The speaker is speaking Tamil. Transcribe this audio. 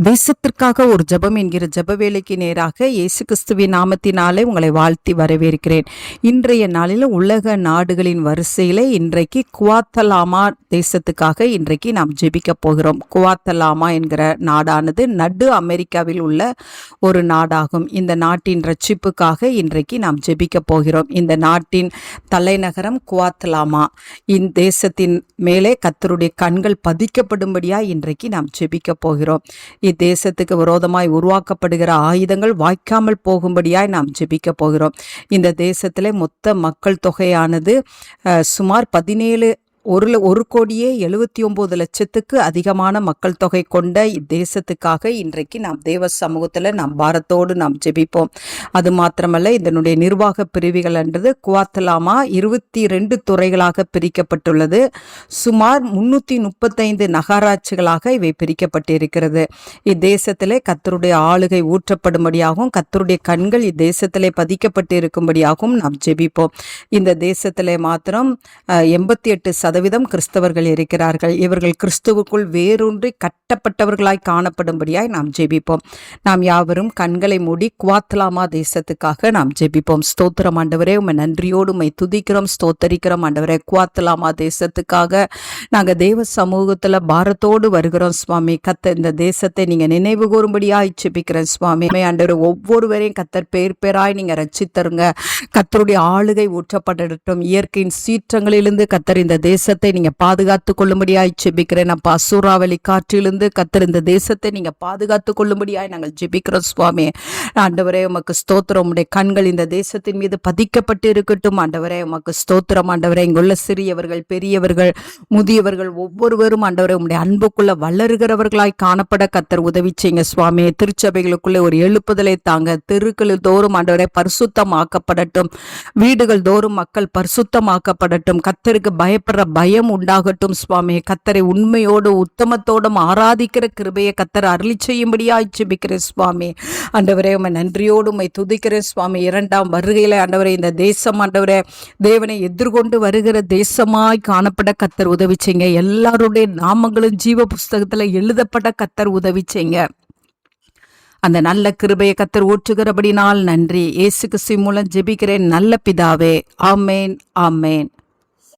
தேசத்திற்காக ஒரு ஜெபம் என்கிற ஜெப வேலைக்கு நேராக இயேசு கிறிஸ்துவின் நாமத்தினாலே உங்களை வாழ்த்தி வரவேற்கிறேன். இன்றைய நாளில் உலக நாடுகளின் வரிசையில இன்றைக்கு குவாத்தலாமா தேசத்துக்காக இன்றைக்கு நாம் ஜெபிக்க போகிறோம். குவாத்தலாமா என்கிற நாடானது நடு அமெரிக்காவில் உள்ள ஒரு நாடாகும். இந்த நாட்டின் ரட்சிப்புக்காக இன்றைக்கு நாம் ஜெபிக்க போகிறோம். இந்த நாட்டின் தலைநகரம் குவாத்தலாமா. இந்த தேசத்தின் மேலே கர்த்தருடைய கண்கள் பதிக்கப்படும்படியாய் இன்றைக்கு நாம் ஜெபிக்க போகிறோம். இத்தேசத்துக்கு விரோதமாய் உருவாக்கப்படுகிற ஆயுதங்கள் வாய்க்காமல் போகும்படியாய் நாம் ஜெபிக்க போகிறோம். இந்த தேசத்திலே மொத்த மக்கள் தொகையானது சுமார் 1,79,00,000 அதிகமான மக்கள் தொகை கொண்ட இத்தேசத்துக்காக இன்றைக்கு நாம் தேவ சமூகத்தில் நாம் பாரத்தோடு நாம் ஜெபிப்போம். அது மாத்திரமல்ல, இதனுடைய நிர்வாக பிரிவுகள் என்றது குவாத்தலாமா 22 துறைகளாக பிரிக்கப்பட்டுள்ளது. சுமார் 335 நகராட்சிகளாக இவை பிரிக்கப்பட்டிருக்கிறது. இத்தேசத்திலே கர்த்தருடைய ஆளுகை ஊற்றப்படும்படியாகவும் கர்த்தருடைய கண்கள் இத்தேசத்திலே பதிக்கப்பட்டு இருக்கும்படியாகவும் நாம் ஜெபிப்போம். இந்த தேசத்திலே மாத்திரம் 88% கிறிஸ்தவர்கள் இருக்கிறார்கள். இவர்கள் கிறிஸ்துவுக்குள் வேரூன்றி கட்டப்பட்டவர்களாய் காணப்படும்படியாய் நாம் ஜெபிப்போம். நாம் யாவரும் கண்களை மூடி குவாத்தலாமா தேசத்துக்காக நாம் ஜெபிப்போம். ஸ்தோத்திரம் ஆண்டவரே, உம்மை நன்றியோடு உம்மை துதிக்கிறோம், ஸ்தோத்தரிக்கிறோம் ஆண்டவரே. குவாத்தலாமா தேசத்துக்காக நாங்கள் தேவ சமூகத்தில் பாரத்தோடு வருகிறோம் சுவாமி. இந்த தேசத்தை நீங்க நினைவு கூறும்படியாய் ஜெபிக்கிறேன் சுவாமி. ஆண்டவர் ஒவ்வொருவரையும் கத்தர் பேராய் நீங்க ரட்சித்தருங்க. கத்தருடைய ஆளுகை ஊற்றப்படட்டும். இயற்கையின் சீற்றங்களிலிருந்து கத்தர் இந்த தேசத்தை நீங்க பாதுகாத்து கொள்ளும்படியாய் ஜெபிக்கிறேன். அப்பா, சூறாவளி காற்றிலிருந்து கத்தர் இந்த தேசத்தை நீங்க பாதுகாத்து கொள்ளும்படியாய் நாங்கள் ஜெபிக்கிறோம் சுவாமி. ஆண்டவரே, உமக்கு ஸ்தோத்திரம். உடைய கண்கள் இந்த தேசத்தின் மீது பதிக்கப்பட்டு இருக்கட்டும் ஆண்டவரே. உமக்கு ஸ்தோத்திரம் ஆண்டவரே. இங்குள்ள சிறியவர்கள், பெரியவர்கள், முதியவர்கள் ஒவ்வொருவரும் ஆண்டவரே உம்முடைய அன்புக்குள்ள வளருகிறவர்களாய் காணப்பட கத்தர் உதவி செய்யுங்க சுவாமி. திருச்சபைகளுக்குள்ளே ஒரு எழுப்புதலை தாங்க. தெருக்கள் தோறும் ஆண்டவரே பரிசுத்தமாக்கப்படட்டும். வீடுகள் தோறும் மக்கள் பரிசுத்தமாக்கப்படட்டும். கத்தருக்கு பயப்படுற பயம் உண்டாகட்டும் சுவாமி. கத்தரை உண்மையோடு உத்தமத்தோடும் ஆராதிக்கிற கிருபையை கத்தர் அருளி செய்யும்படியாய் ஜெபிக்கிறேன் சுவாமி. ஆண்டவரே, உம்மை நன்றியோடு உம்மை துதிக்கிறேன் சுவாமி. 2ஆம் வருகையில ஆண்டவரே இந்த தேசம் ஆண்டவரே தேவனை எதிர்கொண்டு வருகிற தேசமாய் காணப்பட கத்தர் உதவி செய்யுங்க. எல்லாருடைய நாமங்களும் ஜீவ புஸ்தகத்துல எழுதப்பட கத்தர் உதவி செய்யுங்க. அந்த நல்ல கிருபையை கத்தர் ஊற்றுகிறபடினால் நன்றி. இயேசு கிறிஸ்து மூலம் ஜெபிக்கிறேன் நல்ல பிதாவே. ஆமேன், ஆமேன்.